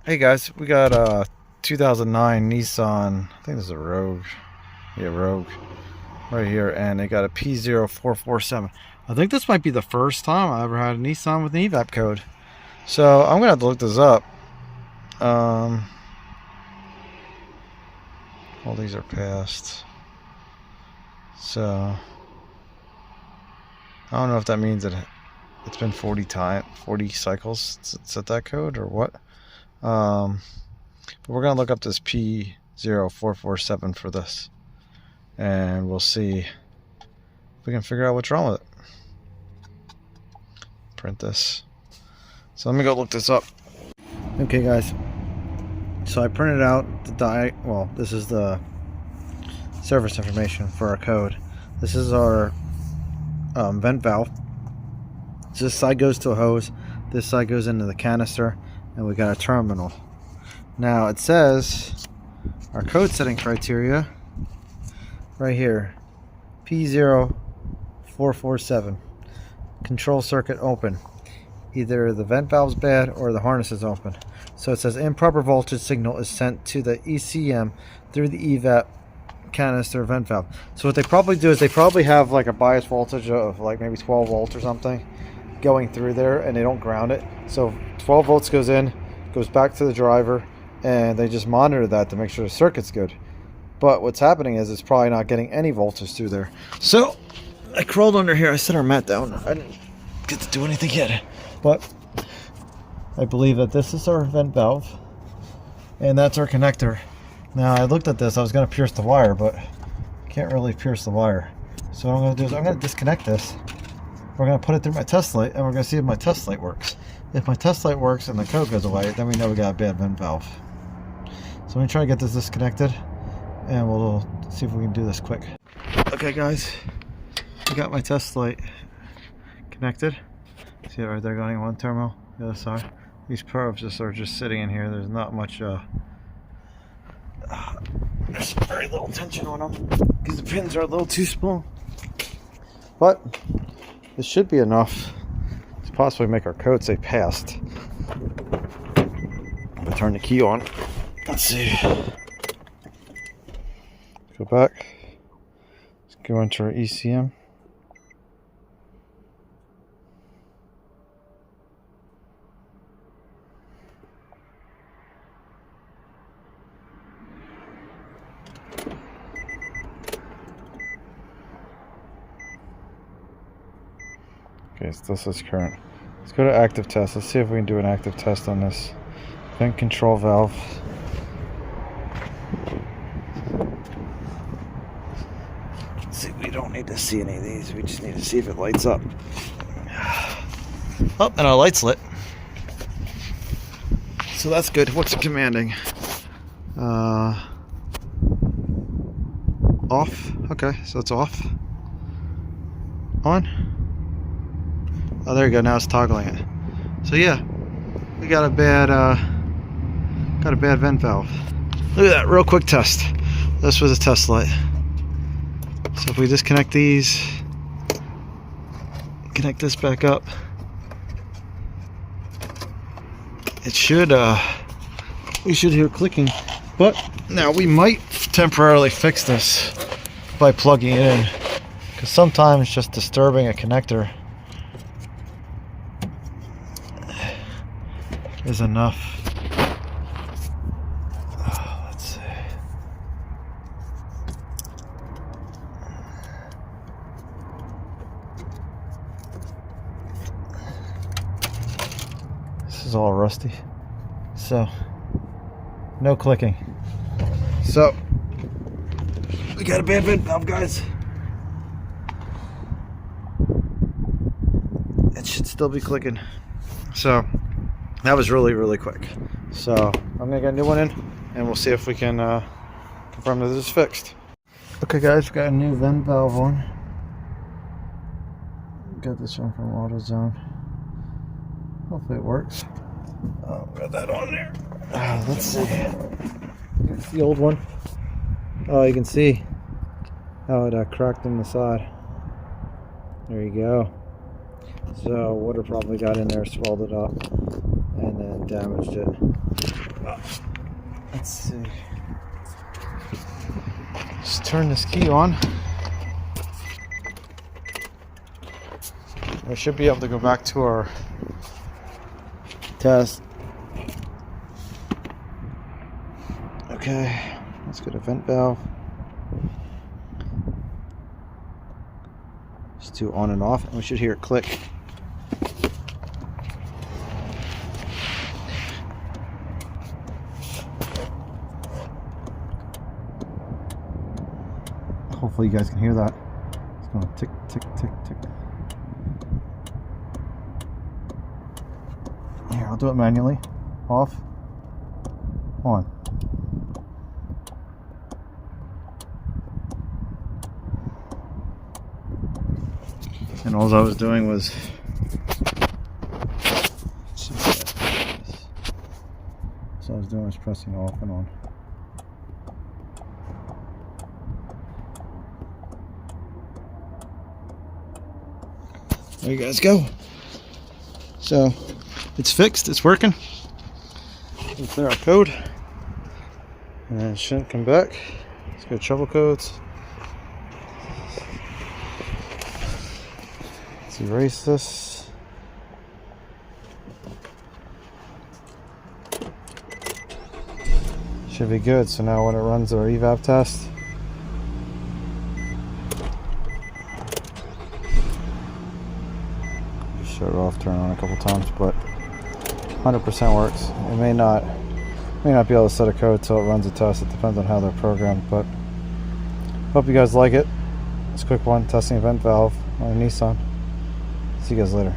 Hey guys, we got a 2009 Nissan, I think this is a Rogue, yeah, Rogue, right here, and they got a P0447. I think this might be the first time I ever had a Nissan with an EVAP code. So I'm gonna have to look this up. All these are passed. So I don't know if that means that it's been 40 cycles set that code or what. But we're gonna look up this P0447 for this, and we'll see if we can figure out what's wrong with it. Print this. So let me go look this up. Okay guys, so I printed out the this is the service information for our code. This is our vent valve. So this side goes to a hose, this side goes into the canister, and we got a terminal. Now it says our code setting criteria right here, P0447, control circuit open. Either the vent valve's bad or the harness is open. So it says improper voltage signal is sent to the ECM through the evap canister vent valve. So what they probably do is they probably have like a bias voltage of like maybe 12 volts or something going through there, and they don't ground it. So 12 volts goes in, goes back to the driver, and they just monitor that to make sure the circuit's good. But what's happening is it's probably not getting any voltage through there. So I crawled under here, I set our mat down. I didn't get to do anything yet, but I believe that this is our vent valve and that's our connector. Now I looked at this, I was going to pierce the wire, but I can't really pierce the wire. So what I'm going to do is I'm going to disconnect this. We're going to put it through my test light, and we're going to see if my test light works. If my test light works and the code goes away, then we know we got a bad vent valve. So I'm going to try to get this disconnected, and we'll see if we can do this quick. Okay guys, I got my test light connected. See it right there, going in one terminal, the other side. These probes are just sitting in here. There's not much, there's very little tension on them because the pins are a little too small. But this should be enough to possibly make our code say passed. I'm gonna turn the key on. Let's see. Go back. Let's go into our ECM. Okay, so this is current. Let's go to active test. Let's see if we can do an active test on this vent control valve. See, we don't need to see any of these. We just need to see if it lights up. Oh, and our light's lit. So that's good. What's it commanding? Off. Okay, so it's off. On. Oh, there you go. Now it's toggling it. So yeah, we got a bad vent valve. Look at that, real quick test. This was a test light. So if we disconnect these, connect this back up, it should we should hear clicking. But now we might temporarily fix this by plugging it in, because sometimes just disturbing a connector is enough. Let's see. This is all rusty, so no clicking. So we got a bad vent valve, guys. It should still be clicking. So that was really quick. So I'm gonna get a new one in, and we'll see if we can confirm that this is fixed. Okay guys, we got a new vent valve on. Got this one from AutoZone. Hopefully it works. Oh, got that on there. Let's see. It's the old one. Oh, you can see how it cracked in the side. There you go. So water probably got in there, swelled it up, and then damaged it. Let's see. Just turn this key on. We should be able to go back to our test. Okay, let's go to vent valve. Just do on and off, and we should hear it click. Hopefully you guys can hear that. It's going tick, tick, tick, tick. Here, I'll do it manually. Off. On. And all I was doing was pressing off and on. There you guys go. So it's fixed, it's working. We'll clear our code and it shouldn't come back. Let's go trouble codes. Let's erase this. Should be good. So now when it runs our evap test, shut it off, turn it on a couple times, but 100% works. It may not be able to set a code till it runs a test. It depends on how they're programmed, but hope you guys like it. It's a quick one, testing a vent valve on a Nissan. See you guys later.